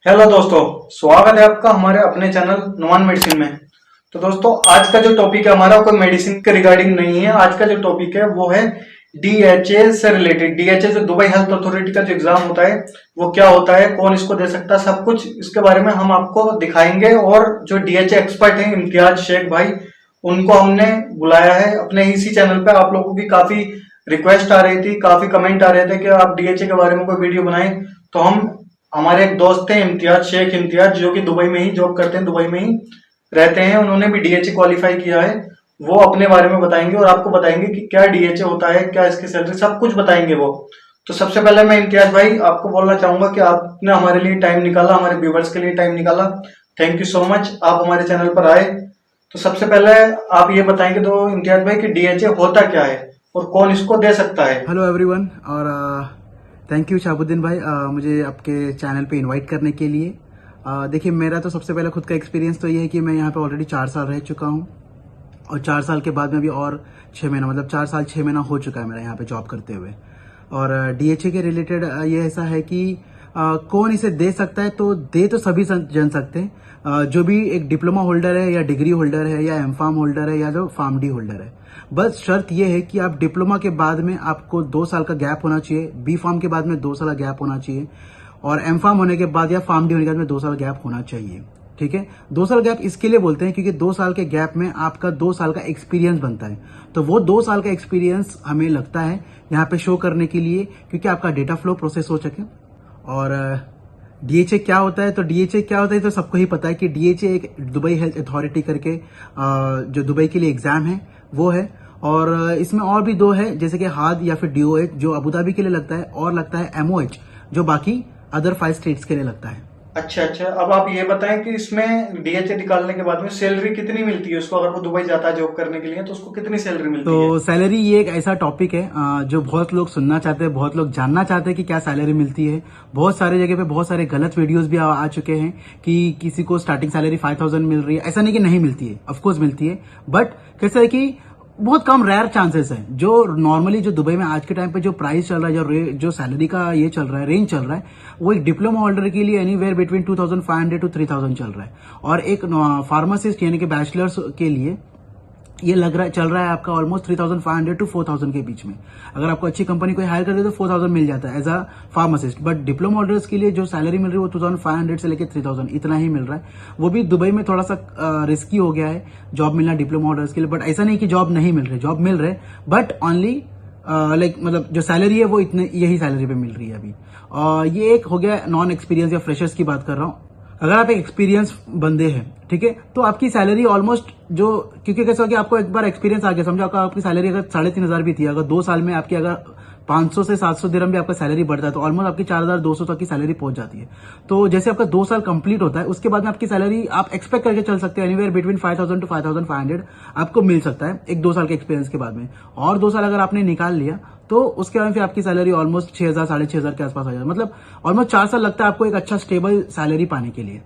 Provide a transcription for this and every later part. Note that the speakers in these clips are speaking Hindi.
हेलो दोस्तों, स्वागत है आपका हमारे अपने चैनल नुमान मेडिसिन में। तो दोस्तों, आज का जो टॉपिक है हमारा कोई मेडिसिन के रिगार्डिंग नहीं है। आज का जो टॉपिक है वो है डीएचए से रिलेटेड। डीएचए जो दुबई हेल्थ अथॉरिटी का जो एग्जाम होता है वो क्या होता है, कौन इसको दे सकता है, सब कुछ इसके बारे में हम आपको दिखाएंगे। और जो डीएचए एक्सपर्ट है इम्तियाज शेख भाई, उनको हमने बुलाया है अपने इसी चैनल पे। आप लोगों की काफी रिक्वेस्ट आ रही थी, काफी कमेंट आ रहे थे कि आप डीएचए के बारे में कोई वीडियो बनाएं। तो हमारे एक दोस्त थे इम्तियाज शेख, जो कि दुबई में ही जॉब करते हैं, दुबई में ही रहते हैं। उन्होंने भी डीएचए क्वालिफाई किया है। वो अपने बारे में बताएंगे और आपको बताएंगे कि क्या डीएचए होता है, क्या इसकी सैलरी, सब कुछ बताएंगे वो। तो सबसे पहले मैं इम्तियाज भाई आपको बोलना चाहूंगा कि आपने हमारे लिए टाइम निकाला, हमारे व्यूवर्स के लिए टाइम निकाला। थैंक यू सो मच, आप हमारे चैनल पर आए। तो सबसे पहले आप ये बताएंगे तो इम्तियाज भाई कि डीएचए होता क्या है और कौन इसको दे सकता है। हेलो एवरीवन और थैंक यू शाहबुद्दीन भाई मुझे आपके चैनल पे इनवाइट करने के लिए। देखिए, मेरा तो सबसे पहले खुद का एक्सपीरियंस तो ये है कि मैं यहाँ पे ऑलरेडी 4 साल रह चुका हूँ और 4 साल के बाद में भी और 6 महीना, मतलब 4 साल 6 महीना हो चुका है मेरा यहाँ पे जॉब करते हुए। और डीएचए के रिलेटेड ये ऐसा है कि कौन इसे दे सकता है, तो दे तो सभी जन सकते हैं। जो भी एक डिप्लोमा होल्डर है या डिग्री होल्डर है या एमफार्म होल्डर है या जो फार्म डी होल्डर है। बस शर्त यह है कि आप डिप्लोमा के बाद में आपको 2 साल का गैप होना चाहिए, बी फार्म के बाद में 2 साल का गैप होना चाहिए और एम फार्म होने के बाद या फार्म डी होने के बाद में 2 साल गैप होना चाहिए। ठीक है, 2 साल गैप इसके लिए बोलते हैं क्योंकि 2 साल के गैप में आपका 2 साल का एक्सपीरियंस बनता है। तो वो 2 साल का एक्सपीरियंस हमें लगता है यहाँ पे शो करने के लिए, क्योंकि आपका डेटा फ्लो प्रोसेस हो सके। और डीएचए क्या होता है, तो डीएचए क्या होता है तो सबको ही पता है कि डीएचए एक दुबई हेल्थ अथॉरिटी करके जो दुबई के लिए एग्जाम है वो है। और इसमें और भी 2 है, जैसे कि हाद या फिर डीओएच जो अबू धाबी के लिए लगता है, और लगता है एमओएच जो बाकी अदर 5 स्टेट्स के लिए लगता है। अच्छा, अब आप ये बताएं कि इसमें डीएचए निकालने के बाद में सैलरी कितनी मिलती है उसको, अगर वो दुबई जाता है जॉब करने के लिए तो उसको कितनी सैलरी मिलती है? तो सैलरी ये एक ऐसा टॉपिक है जो बहुत लोग सुनना चाहते हैं, बहुत लोग जानना चाहते हैं कि क्या सैलरी मिलती है। बहुत सारे जगह पे बहुत सारे गलत वीडियोस भी आ चुके हैं कि किसी को स्टार्टिंग सैलरी 5000 मिल रही है। ऐसा नहीं कि नहीं मिलती है, ऑफकोर्स मिलती है, बट कैसा है कि बहुत कम रेयर चांसेस है। जो नॉर्मली जो दुबई में आज के टाइम पे जो प्राइस चल रहा है, जो सैलरी का ये चल रहा है, रेंज चल रहा है, वो एक डिप्लोमा होल्डर के लिए एनीवेयर बिटवीन 2500 टू 3000 चल रहा है। और एक फार्मासिस्ट यानी कि बैचलर्स के लिए ये चल रहा है आपका ऑलमोस्ट 3500 टू 4000 के बीच में। अगर आपको अच्छी कंपनी कोई हायर कर दे तो 4000 मिल जाता है as a pharmacist. But diploma holders के लिए जो सैलरी मिल रही है वो 2500 से लेकर 3000 इतना ही मिल रहा है। वो भी दुबई में थोड़ा सा रिस्की हो गया है जॉब मिलना डिप्लोमा होल्डर्स के लिए। बट ऐसा नहीं कि जॉब नहीं मिल रही, जॉब मिल रहे, बट ओनली मतलब जो सैलरी है वो इतने यही सैलरी पे मिल रही है अभी। ये एक हो गया नॉन एक्सपीरियंस या फ्रेशर्स की बात कर रहा हूँ। अगर आप एक एक्सपीरियंस बंदे हैं, ठीक है, तो आपकी सैलरी ऑलमोस्ट जो, क्योंकि कैसा हो कि आपको एक बार एक्सपीरियंस आ गया, समझो आपकी सैलरी अगर 3500 भी थी, अगर 2 साल में आपकी अगर 500 से 700 दिरहम भी आपका सैलरी बढ़ता है तो ऑलमोस्ट आपकी 4200 तक की सैलरी पहुंच जाती है। तो जैसे आपका 2 साल कंप्लीट होता है उसके बाद में आपकी सैलरी आप एक्सपेक्ट करके चल सकते हैं एनीवेयर बिटवीन 5000 टू 5500 आपको मिल सकता है एक 2 साल के एक्सपीरियंस के बाद में। और 2 साल अगर आपने निकाल लिया तो उसके बाद फिर आपकी सैलरी ऑलमोस्ट 6000 6500 के आसपास आ जाए, मतलब ऑलमोस्ट 4 साल लगता है आपको एक अच्छा स्टेबल सैलरी पाने के लिए।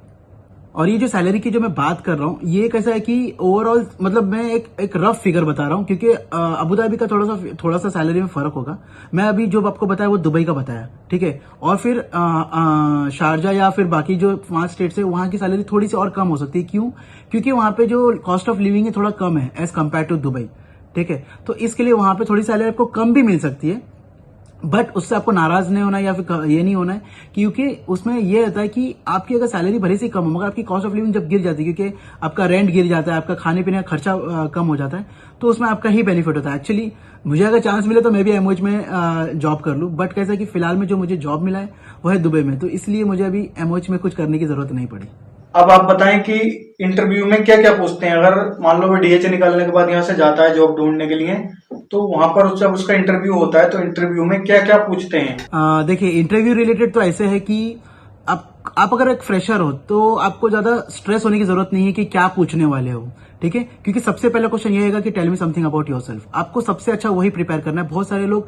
और ये जो सैलरी की जो मैं बात कर रहा हूँ ये कैसा है कि ओवरऑल, मतलब मैं एक रफ फिगर बता रहा हूँ क्योंकि अबू धाबी का थोड़ा सा सैलरी में फर्क होगा। मैं अभी जो आपको बताया वो दुबई का बताया, ठीक है। और फिर शारजा या फिर बाकी जो 5 स्टेट्स है वहां की सैलरी थोड़ी सी और कम हो सकती है। क्यों? क्योंकि वहां पे जो कॉस्ट ऑफ लिविंग है थोड़ा कम है एज कम्पेयर टू दुबई, ठीक है। तो इसके लिए वहां पे थोड़ी सैलरी आपको कम भी मिल सकती है, बट उससे आपको नाराज नहीं होना है या फिर ये नहीं होना है, क्योंकि उसमें ये रहता है कि आपकी अगर सैलरी भले से कम हो मगर आपकी कॉस्ट ऑफ लिविंग जब गिर जाती है, क्योंकि आपका रेंट गिर जाता है, आपका खाने पीने का खर्चा कम हो जाता है, तो उसमें आपका ही बेनिफिट होता है। एक्चुअली मुझे अगर चांस मिले तो मैं भी एमओएच में जॉब कर लूं, बट कैसा है कि फिलहाल में जो मुझे जॉब मिला है वो है दुबई में, तो इसलिए मुझे अभी एमओएच में कुछ करने की जरूरत नहीं पड़ी। अब आप बताएं कि इंटरव्यू में क्या क्या पूछते हैं। अगर मान लो वो डीएचए निकालने के बाद यहाँ से जाता है जॉब ढूंढने के लिए, तो वहां पर जब उसका इंटरव्यू होता है तो इंटरव्यू में क्या क्या पूछते हैं? देखिए, इंटरव्यू रिलेटेड तो ऐसे है कि आप अगर एक फ्रेशर हो तो आपको ज्यादा स्ट्रेस होने की जरूरत नहीं है कि क्या पूछने वाले हो, ठीक है। क्योंकि सबसे पहला क्वेश्चन ये है कि tell me something about yourself. आपको सबसे अच्छा वही प्रिपेयर करना है। बहुत सारे लोग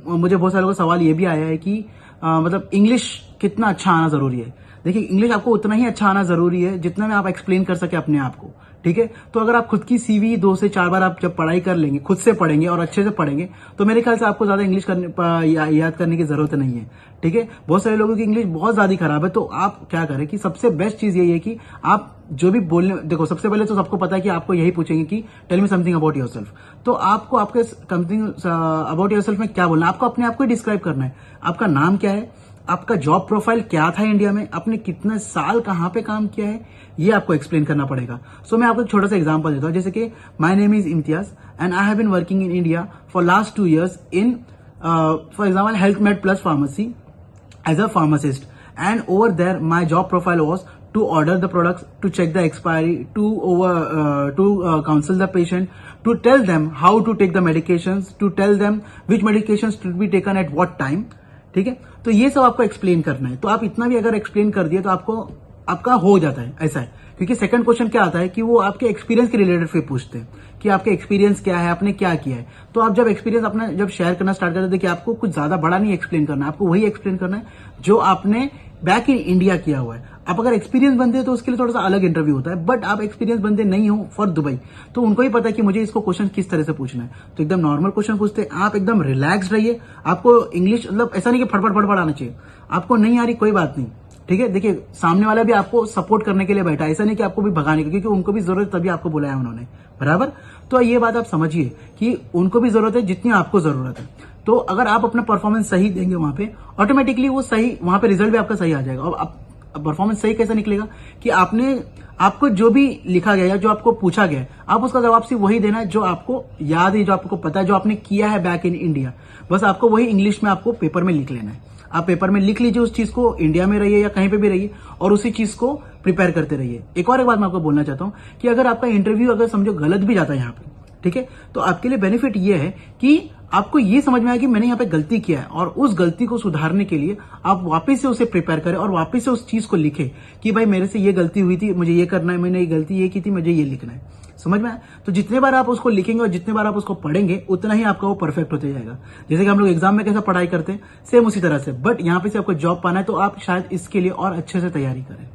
मुझे बहुत सारे लोगों का सवाल ये भी आया है कि मतलब इंग्लिश कितना अच्छा आना जरूरी है। देखिए, इंग्लिश आपको उतना ही अच्छा आना जरूरी है जितना में आप एक्सप्लेन कर सके अपने आप को, ठीक है। तो अगर आप खुद की सीवी 2 से 4 बार आप जब पढ़ाई कर लेंगे, खुद से पढ़ेंगे और अच्छे से पढ़ेंगे, तो मेरे ख्याल से आपको ज्यादा इंग्लिश याद करने की जरूरत नहीं है, ठीक है। बहुत सारे लोगों की इंग्लिश बहुत ज्यादा खराब है, तो आप क्या करें कि सबसे बेस्ट चीज यही है कि आप जो भी बोलने, देखो सबसे पहले तो सबको पता है कि आपको यही पूछेंगे कि tell me something about yourself. तो आपको आपके समथिंग अबाउट योरसेल्फ में क्या बोलना है, आपको अपने आप को डिस्क्राइब करना है। आपका नाम क्या है, आपका जॉब प्रोफाइल क्या था इंडिया में, आपने कितने साल कहां पे काम किया है, ये आपको एक्सप्लेन करना पड़ेगा। सो मैं आपको एक छोटा सा एग्जांपल देता हूं, जैसे कि my name is Imtiyaz and I have been working in India for last 2 years in for example health Med Plus pharmacy as a pharmacist, and over there my job profile was to order the products, to check the expiry, to counsel the patient, to tell them how to take the medications, to tell them which medications should be taken at what time, ठीक है। तो ये सब आपको एक्सप्लेन करना है। तो आप इतना भी अगर एक्सप्लेन कर दिए तो आपका हो जाता है, ऐसा है। क्योंकि सेकंड क्वेश्चन क्या आता है कि वो आपके एक्सपीरियंस के रिलेटेड फिर पूछते हैं कि आपके एक्सपीरियंस क्या है, आपने क्या किया है। तो आप जब एक्सपीरियंस अपना जब शेयर करना स्टार्ट करते हैं, देखिए आपको कुछ ज्यादा बड़ा नहीं एक्सप्लेन करना है, आपको वही एक्सप्लेन करना है जो आपने बैक इन इंडिया किया हुआ है। आप अगर एक्सपीरियंस बनते हैं तो उसके लिए थोड़ा सा अलग इंटरव्यू होता है, बट आप एक्सपीरियंस बनते नहीं हो फॉर दुबई, तो उनको ही पता है कि मुझे इसको क्वेश्चन किस तरह से पूछना है। तो एकदम नॉर्मल क्वेश्चन पूछते हैं, आप एकदम रिलैक्स रहिए। आपको इंग्लिश मतलब ऐसा नहीं कि फटफट आना चाहिए, आपको नहीं आ रही कोई बात नहीं, ठीक है। देखिए सामने वाला भी आपको सपोर्ट करने के लिए बैठा है, ऐसा नहीं कि आपको भी भगाने की, क्योंकि उनको भी जरूरत तभी आपको बुलाया उन्होंने, बराबर। तो ये बात आप समझिए कि उनको भी जरूरत है जितनी आपको जरूरत है। तो अगर आप अपना परफॉर्मेंस सही देंगे वहां पे, ऑटोमेटिकली वो सही, वहां पे रिजल्ट भी आपका सही आ जाएगा। और आप परफॉर्मेंस सही कैसे निकलेगा कि आपको जो भी लिखा गया है, जो आपको पूछा गया है, आप उसका जवाब सिर्फ वही देना है जो आपको याद है, जो आपको पता है, जो आपने किया है बैक इन इंडिया। बस आपको वही इंग्लिश में आपको पेपर में लिख लेना है। आप पेपर में लिख लीजिए उस चीज को, इंडिया में रहिए या कहीं पे भी रहिए, और उसी चीज को प्रिपेयर करते रहिए। एक और बात मैं आपको बोलना चाहता हूं कि अगर आपका इंटरव्यू अगर समझो गलत भी जाता है यहाँ पे, ठीक है, तो आपके लिए बेनिफिट ये है कि आपको ये समझ में आया कि मैंने यहाँ पे गलती किया है, और उस गलती को सुधारने के लिए आप वापस से उसे प्रिपेयर करें और वापस से उस चीज को लिखें कि भाई मेरे से ये गलती हुई थी, मुझे ये करना है, मैंने ये गलती ये की थी, मुझे ये लिखना है। समझ में आया? तो जितने बार आप उसको लिखेंगे और जितने बार आप उसको पढ़ेंगे, उतना ही आपका वो परफेक्ट होते जाएगा। जैसे कि हम लोग एग्जाम में कैसे पढ़ाई करते हैं, सेम उसी तरह से। बट यहाँ पे से आपको जॉब पाना है, तो आप शायद इसके लिए और अच्छे से तैयारी करें।